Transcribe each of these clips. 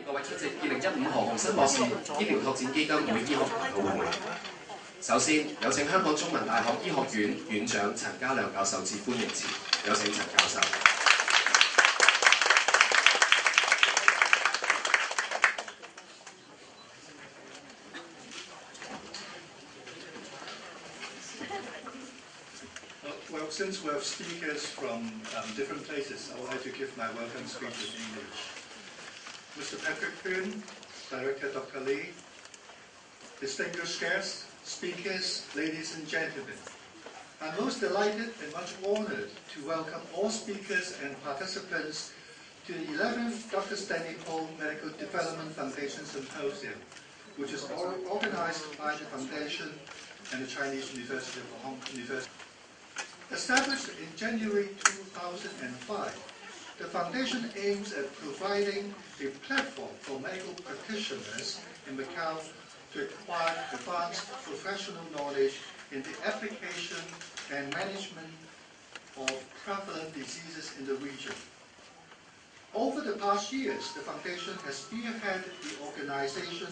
各位出席2015何鴻燊博士醫療拓展基金會醫學研討會。首先，有請香港中文大學醫學院院長陳家亮教授致歡迎詞。有請陳教授。Well, since we have speakers from different places, I would like to give my welcome speech in English. Mr. Patrick Poon, Director Dr. Lee, distinguished guests, speakers, ladies and gentlemen, I'm most delighted and much honored to welcome all speakers and participants to the 11th Dr. Stanley Ho Medical Development Foundation Symposium, which is organized by the Foundation and the Chinese University of Hong Kong. Established in January 2005, the Foundation aims at providing a platform for medical practitioners in Macau to acquire advanced professional knowledge in the application and management of prevalent diseases in the region. Over the past years, the Foundation has spearheaded the organization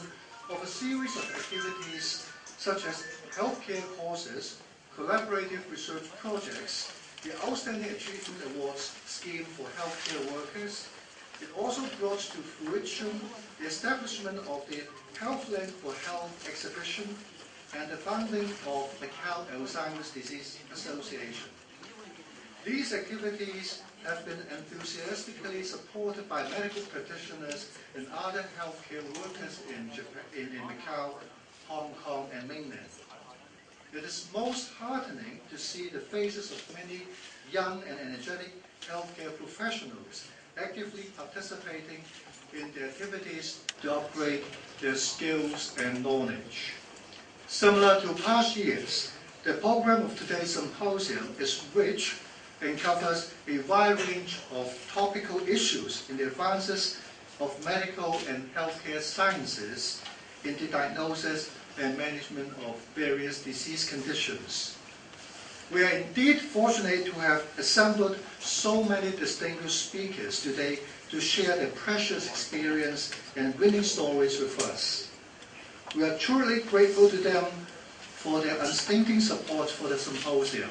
of a series of activities such as healthcare courses, collaborative research projects, the Outstanding Achievement Awards scheme for healthcare workers. It also brought to fruition the establishment of the Healthland for Health exhibition and the founding of Macau Alzheimer's Disease Association. These activities have been enthusiastically supported by medical practitioners and other healthcare workers in Macau, Hong Kong, and mainland. It is most heartening to see the faces of many young and energetic healthcare professionals actively participating in the activities to upgrade their skills and knowledge. Similar to past years, the program of today's symposium is rich and covers a wide range of topical issues in the advances of medical and healthcare sciences in the diagnosis and management of various disease conditions. We are indeed fortunate to have assembled so many distinguished speakers today to share their precious experience and winning stories with us. We are truly grateful to them for their unstinting support for the symposium.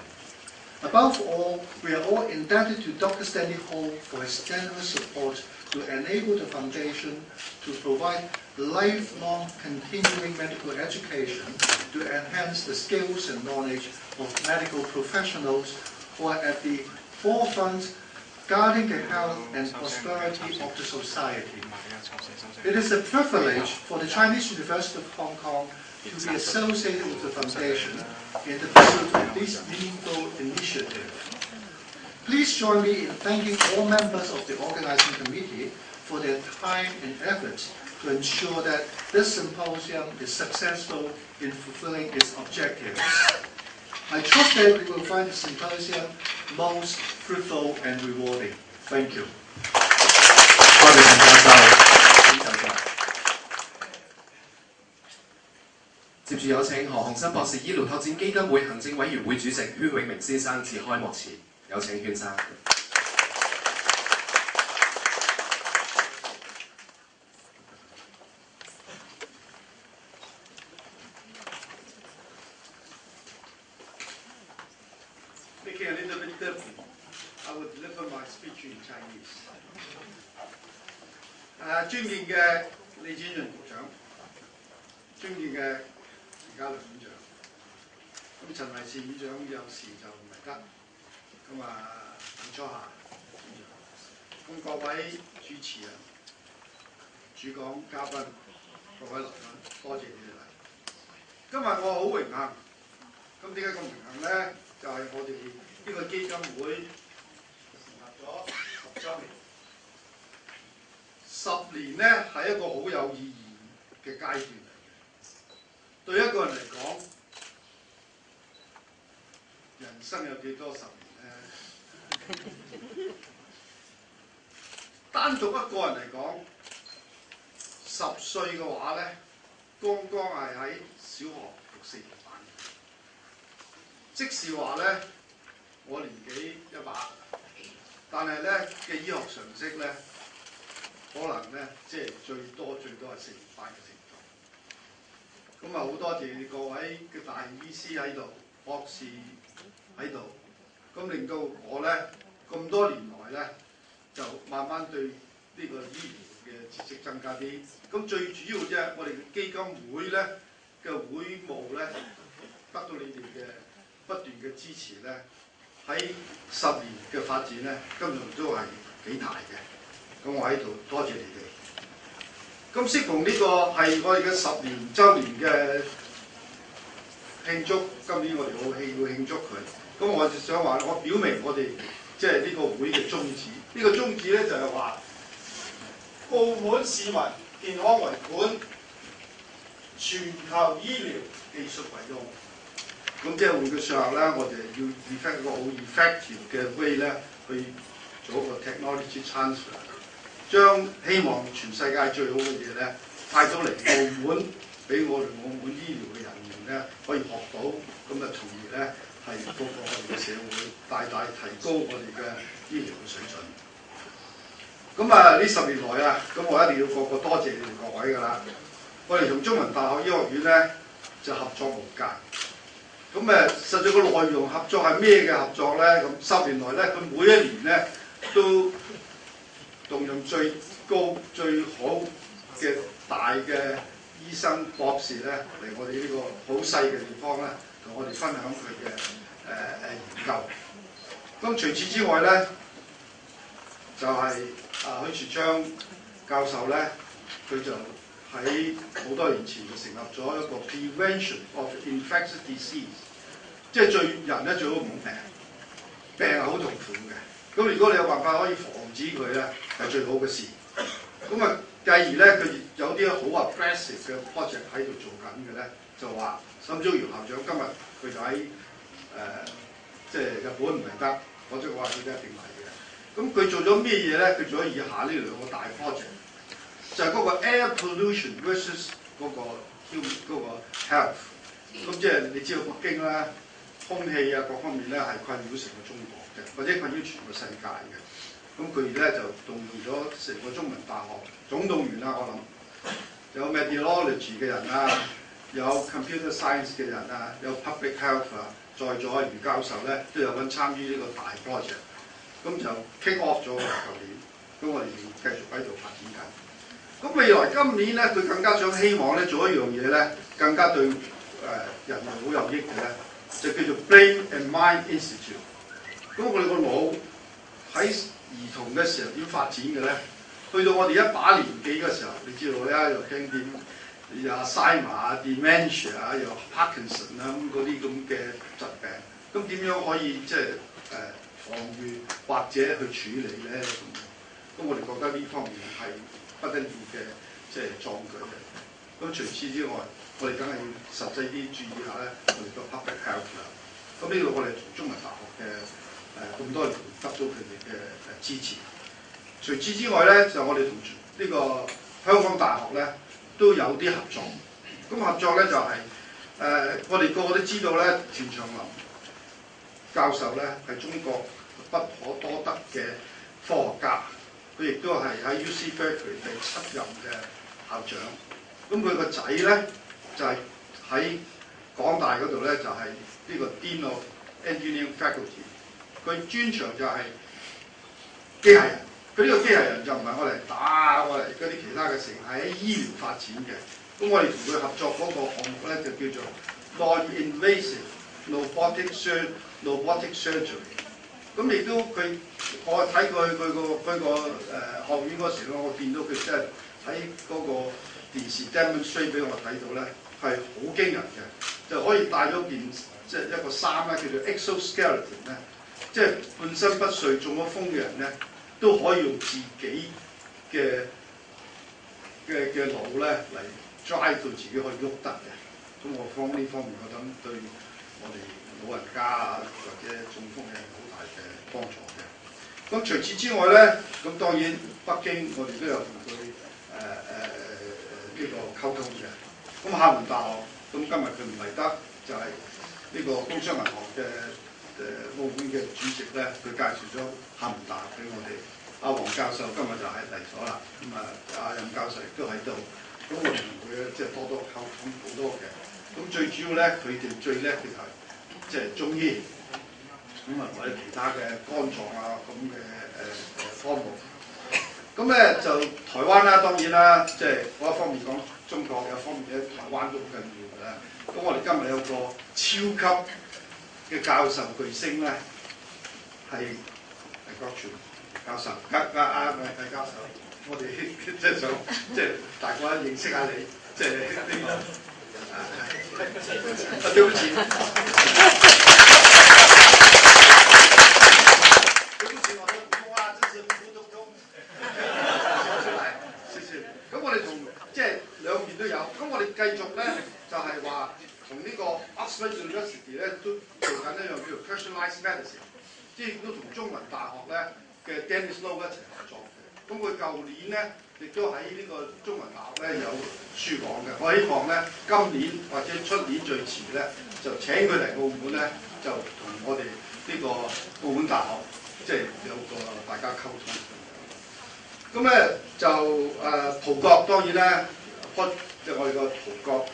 Above all, we are all indebted to Dr. Stanley Ho for his generous support to enable the Foundation to provide lifelong continuing medical education to enhance the skills and knowledge of medical professionals who are at the forefront guarding the health and prosperity of the society. It is a privilege for the Chinese University of Hong Kong to be associated with the Foundation in the pursuit of this meaningful initiative. Please join me in thanking all members of the organizing committee for their time and efforts to ensure that this symposium is successful in fulfilling its objectives. I trust that we will find the symposium most fruitful and rewarding. Thank you. 多謝陳教授。接住有請何鴻燊博士醫療拓展基金會行政委員會主席禤永明先生致開幕詞。有請禤生。Making a little bit different, I would deliver my speech in Chinese. 尊敬嘅李展潤局長，尊敬嘅陳家亮院長，咁陳維仕院長有時就唔嚟得，咁等初下院長，咁各位主持人、主講嘉賓、各位來賓，多謝你哋嚟。今日我好榮幸，咁點解咁榮幸咧？就係我哋呢個基金會成立咗10週年。10年咧係一個好有意義嘅階段嚟嘅。對一個人嚟講，人生有幾多10年咧？單獨一個人嚟講，10歲嘅話咧，剛剛係喺小學讀4年班。即是話咧，我年紀100，但係咧嘅醫學常識咧，可能咧即係最多係4年班嘅程度。咁啊好多謝各位嘅大醫師喺度，博士喺度，咁令到我咧咁多年來咧就慢慢對呢個醫療嘅知識增加啲。咁最主要啫，我哋嘅基金會咧嘅會務咧得到你哋嘅不斷嘅支持咧，喺10年嘅發展咧，今日都係幾大嘅。咁我喺度多謝你哋。咁適逢呢個係我哋嘅10年週年嘅慶祝，今年我哋好要慶祝佢。咁我就想話，我表明我哋即係呢個會嘅宗旨。呢個宗旨咧就係話，澳門市民健康為本，全球醫療技術為用。咁即係換句説話咧，我哋要 effect 一個好 effective 嘅 way 咧，去做一個 technology transfer。將希望全世界最好嘅嘢咧帶到嚟澳門，俾我哋澳門醫療嘅人員咧可以學到，咁啊從而咧係個我哋嘅社會大大提高我哋嘅醫療嘅水準。咁啊呢10年來啊，咁我一定要個多謝你哋各位㗎啦。我哋同中文大學醫學院咧就合作無間。咁實際個內容合作係咩嘅合作咧？咁10年來咧，佢每一年咧都動用最高最好嘅大嘅醫生博士咧嚟我哋呢個好細嘅地方咧，同我哋分享佢嘅研究。咁除此之外咧，就係許樹昌教授咧，佢就喺好多年前就成立咗一個 Prevention of Infectious Disease， 即係人咧最好唔好病，病係好痛苦嘅。咁如果你有辦法可以防止佢咧，係最好嘅事。咁啊，繼而咧，佢有啲好 aggressive 嘅 project 喺度做緊嘅咧，就話沈祖堯校長今日佢就喺即係日本唔嚟得，我即係話佢一定嚟嘅。咁佢做咗咩嘢咧？佢做咗以下呢2個大 project， 就係嗰個 air pollution versus 嗰個 health。咁即係你知道北京啦，空氣啊各方面咧係困擾成個中國嘅，或者困擾全個世界嘅。咁佢咧就動用咗成個中文大學總動員啦，我諗有 meteorology 嘅人啊，有 computer science 嘅人啊，有 public health 啊，在座余教授咧都有份參與呢個大 project。咁就 kick off 咗啦，舊年。咁我哋繼續喺度發展緊。咁未來今年咧，佢更加想希望咧做一樣嘢咧，更加對人類好有益嘅咧，就叫做 Brain and Mind Institute。咁我哋個腦喺兒童嘅時候點發展嘅咧？去到我哋一把年紀嘅時候，你知道咧又聽見有 Alzheimer 啊、dementia 啊、又 Parkinson 啊咁嗰啲咁嘅疾病，咁點樣可以即係防禦或者去處理咧？咁我哋覺得呢方面係不得了嘅即係壯舉嘅。咁除此之外，我哋梗係要實際啲注意下咧，我哋個 public health 啦。咁呢度我哋從中文大學嘅咁多年得到佢哋嘅支持。除此之外咧，就我哋同呢個香港大學咧都有啲合作。咁合作咧就係、我哋個個都知道咧，田長林教授咧係中國不可多得嘅科學家，佢亦都係喺 UC Berkeley 第7任嘅校長。咁佢個仔咧就係、喺港大嗰度咧就係、呢個 Dean of Engineering Faculty。佢專長就係機械人，佢呢個機械人就唔係我嚟打我嚟嗰啲其他嘅成，係喺醫療發展嘅。咁我哋同佢合作嗰個項目咧就叫做 Non-Invasive Robotic Surgery。咁亦都我睇佢個學院嗰時咧，我見到佢即係喺嗰個電視 demonstrate 俾我睇到咧，係好驚人嘅，就可以帶咗件即係一個衫咧，叫做 exoskeleton 咧。即係半身不遂中咗風嘅人咧，都可以用自己嘅腦咧嚟 drive 到自己可以喐得嘅。咁我方呢方面，我諗對我哋老人家啊或者中風嘅好大嘅幫助嘅。咁除此之外咧，咁當然北京我哋都有同佢呢個溝通嘅。咁廈門大學咁今日佢唔嚟得，就係、呢個工商銀行嘅澳門嘅主席咧，佢介紹咗廈門大學俾我哋阿黃教授今日就嚟咗啦，咁阿任教授亦都喺度，咁我哋同佢即係多多溝通好多嘅。咁最主要咧，佢哋最叻嘅就係即係中醫，咁或者其他嘅肝臟啊咁嘅科目。咁咧就台灣啦，當然啦，即係嗰一方面講中國，有一方面咧台灣都好緊要㗎啦。咁我哋今日有個超級嘅教授巨星咧，係黎國全教授，黎教授，我哋即係想即係大家認識下你，即係呢個對不起。咁我哋同即係兩邊都有，咁我哋繼續咧就係話同呢個 Oxford University 咧都做緊一樣叫做 personalized medicine， 即係都同中文大學咧嘅 Dennis Low 一齊合作嘅。咁佢舊年咧亦都喺呢個中文大學咧有書講嘅。我希望咧今年或者出年最遲咧就請佢嚟澳門咧，就同我哋呢個澳門大學即係有個大家溝通。咁咧就葡國當然咧，即係我哋個葡國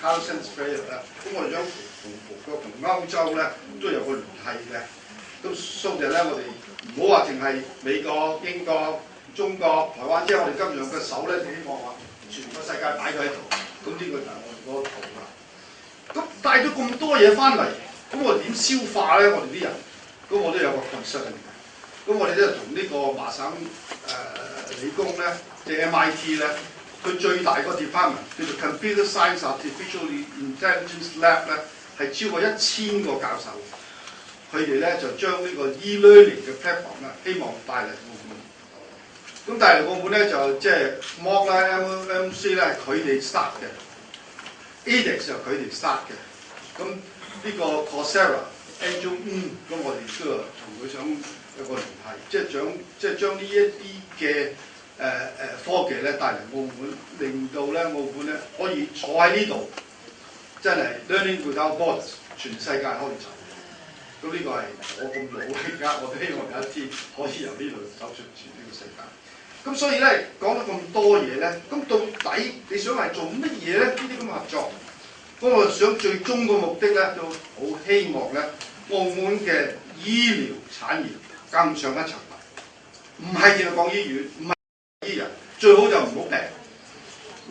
Carlson Sprayer 咧，咁我哋將同葡國同歐洲咧都有個聯繫嘅。咁所以咧，我哋唔好話淨係美國、英國、中國、台灣，即係我哋今日嘅手咧，希望話全個世界擺咗喺度。咁呢個就係我哋嗰個圖啦。咁帶咗咁多嘢翻嚟，咁我哋點消化咧？我哋啲人，咁我都有個 concern。咁我哋咧同呢個麻省理工咧，即係 MIT 咧，佢最大個 department 叫做 Computer Science Artificial Intelligence Lab 咧，係超過1000個教授，佢哋咧就將呢個 e-learning 嘅 platform 咧，希望帶嚟澳門。咁帶嚟澳門咧就即係 MOOC 啦、MMC 咧係佢哋 start 嘅 ，edX 就佢哋 start 嘅。咁呢個 Coursera、Angel， 咁我哋都同佢想有個聯繫，即係將呢一啲嘅科技咧帶嚟澳門，令到咧澳門咧可以坐喺呢度，真係 learning without borders， 全世界可以走。咁呢個係我咁老而家，我都希望有一天可以由呢度走出全呢個世界。咁所以咧講咗咁多嘢咧，咁到底你想係做乜嘢咧？呢啲咁嘅合作，咁我想最終個目的咧，都好希望咧澳門嘅醫療產業更上一層樓，唔係淨係講醫院，唔係醫人，最好就唔好病，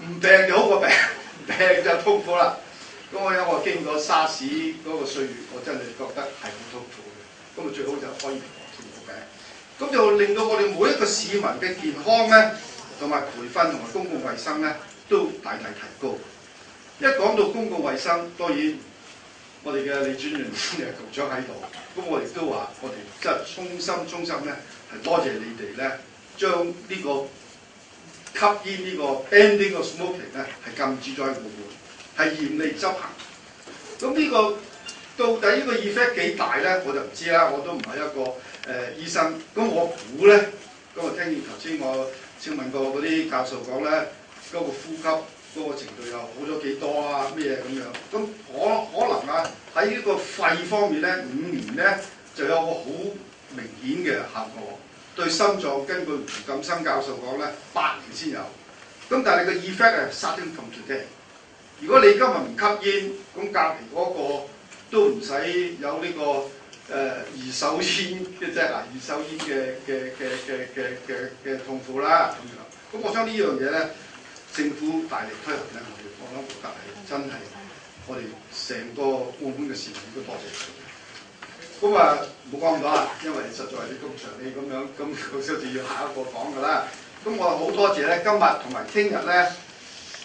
唔病就好過病，病就痛苦啦。咁我經過沙士嗰個歲月，我真係覺得係好痛苦嘅。咁啊最好就可以痛苦病，咁就令到我哋每一個市民嘅健康咧，同埋培訓同埋公共衛生咧，都大大提高。一講到公共衛生，當然我哋嘅李專員局長喺度，咁我亦都話，我哋真係衷心咧，係多謝你哋咧，將呢個吸煙呢個 ending 個 smoking 咧係禁止咗喺澳門，係嚴厲執行。咁呢個到底呢個 effect 幾大咧？我就唔知啦，我都唔係一個醫生。咁我估咧，咁我聽見頭先我請問過嗰啲教授講咧，嗰個呼吸嗰個程度又好咗幾多啊？咩咁樣？咁可能啊喺呢個肺方面咧，5年咧就有個好明顯嘅效果。對心臟根據胡錦生教授講咧，8年先有。咁但係個 effect 係 starting from today。如果你今日唔吸煙，咁隔離嗰個都唔使有呢個二手煙嘅啫，嗱二手煙嘅痛苦啦咁樣。咁我將呢樣嘢咧，政府大力推行咧，我覺得係真係我哋成個澳門嘅市民應該多謝佢。咁啊冇講咁多啦，因為實在你咁長氣咁樣，咁好似要下一個講㗎啦。咁我好多謝咧，今日同埋聽日咧，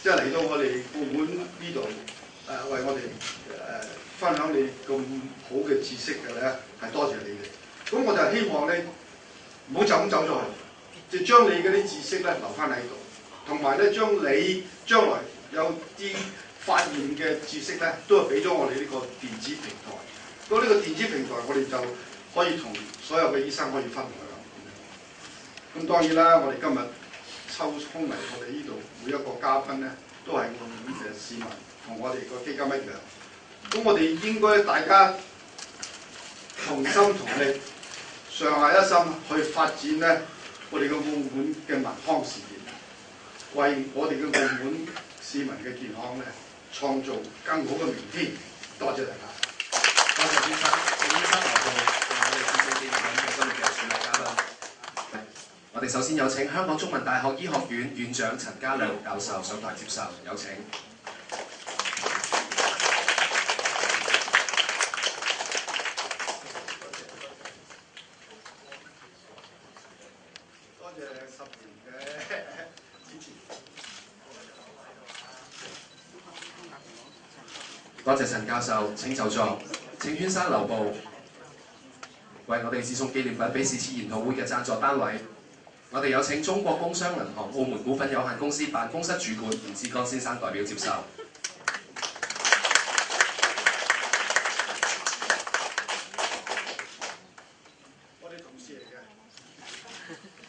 即係嚟到我哋澳門呢度為我哋分享你咁好嘅知識嘅咧，係多謝你哋。咁我就希望咧，唔好就咁走咗去，就將你嗰啲知識咧留翻喺度，同埋咧將你將來有啲發現嘅知識咧，都係俾咗我哋呢個電子平台。咁呢個電子平台，我哋就可以同所有嘅醫生可以分享。咁當然啦，我哋今日抽空嚟我哋呢度每一個嘉賓咧，都係澳門嘅市民，同我哋個基金一樣。咁我哋應該大家同心同力，上下一心去發展咧我哋嘅澳門嘅民康事業，為我哋嘅澳門市民嘅健康咧創造更好嘅明天。多謝大家。多謝先生，謝先生留步，我哋致敬今日嘅主禮嘉賓。我哋首先有請香港中文大學醫學院院長陳家亮教授上台接受，有請。多謝10年嘅支持。多謝陳教授，請就座。請圈山留步，為我哋致送紀念品俾是次研討會嘅贊助單位。我哋有請中國工商銀行澳門股份有限公司辦公室主管吳志剛先生代表接受。我哋同事嚟嘅，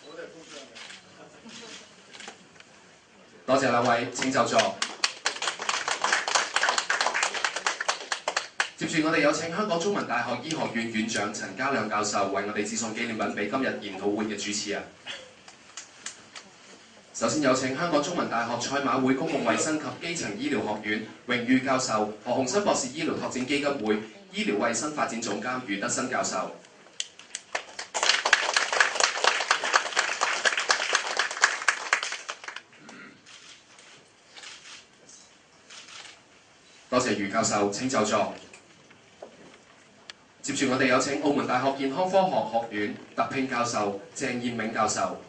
我都係工商嘅。多謝兩位，請就座。接住我哋有請香港中文大學醫學院院長陳家亮教授為我哋致送紀念品俾今日研討會嘅主持人。首先有請香港中文大學賽馬會公共衛生及基層醫療學院榮譽教授何鴻燊博士醫療拓展基金會醫療衛生發展總監余德新教授。多謝余教授，請就座。接住我哋有請澳門大學健康科學學院特聘教授鄭燕銘教授。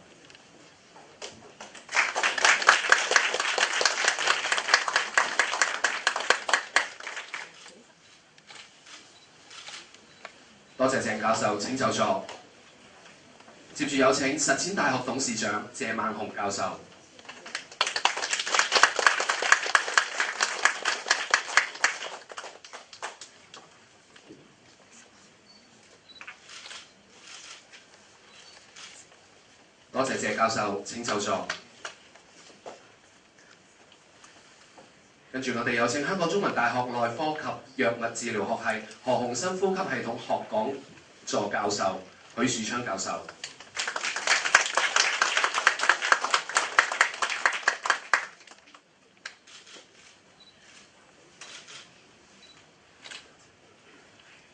多謝鄭教授，請就座。接住有請實踐大學董事長謝孟雄教授。多謝謝教授，請就座。跟住我哋有請香港中文大學內科及藥物治療學系何鴻燊呼吸系統學講座教授許樹昌教授。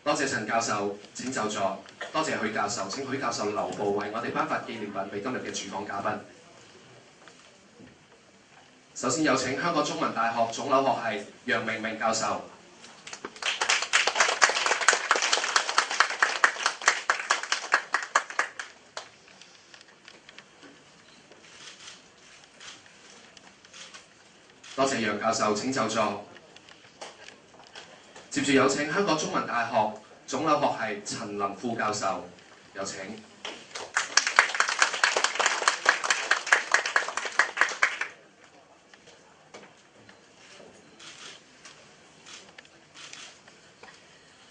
多謝陳教授，請就座。多謝許教授，請許教授留步為我哋頒發紀念品俾今日嘅主講嘉賓。首先有請香港中文大學腫瘤學系楊明明教授。多謝楊教授，請就座。接住有請香港中文大學腫瘤學系陳林副教授，有請。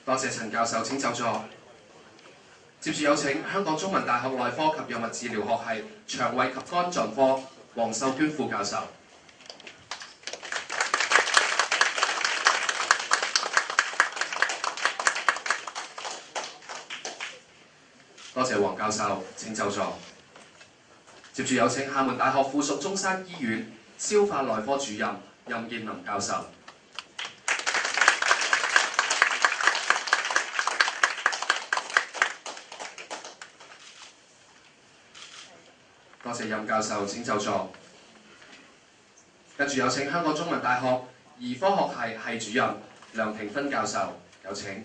多謝陳教授，請就座。接住有請香港中文大學內科及藥物治療學系腸胃及肝臟科黃秀娟副教授。多謝黃教授，請就座。接住有請廈門大學附屬中山醫院消化內科主任任燕林教授。多謝任教授，請就座。跟住有請香港中文大學兒科學系系主任梁庭芬教授，有請。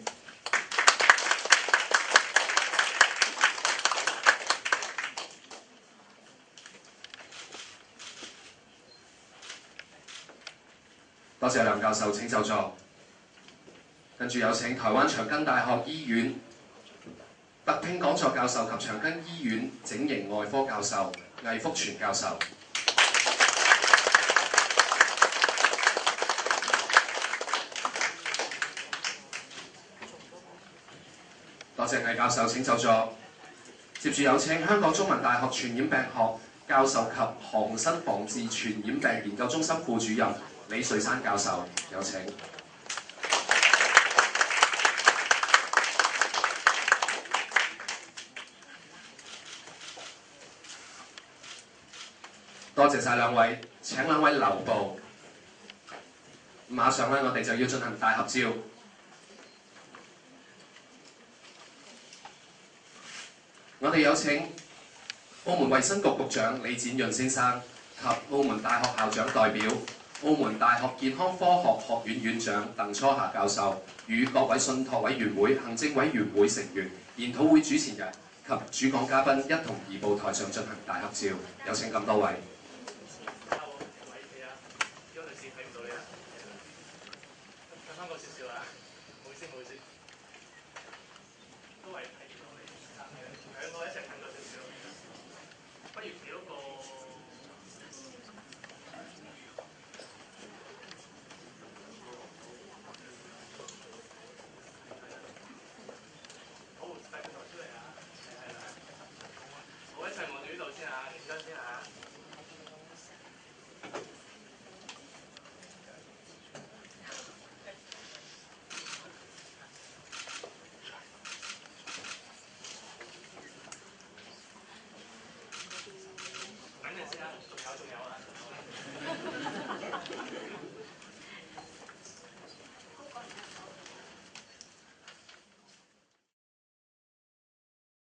多謝梁教授，請就座。跟住有請台灣長庚大學醫院特聘講座教授及長庚醫院整形外科教授魏福全教授。多謝魏教授，請就座。接住有請香港中文大學傳染病學教授及何鴻燊防治傳染病研究中心副主任李瑞山教授，有請。多謝晒兩位，請兩位留步。馬上咧，我哋就要進行大合照。我哋有請澳門衛生局局長李展潤先生及澳門大學校長代表、澳門大學健康科學學院院長鄧初霞教授與各位信託委員會行政委員會成員、研討會主持人及主講嘉賓一同移步台上進行大合照。有請咁多位。兩個一齊近咗少少，不如企嗰個。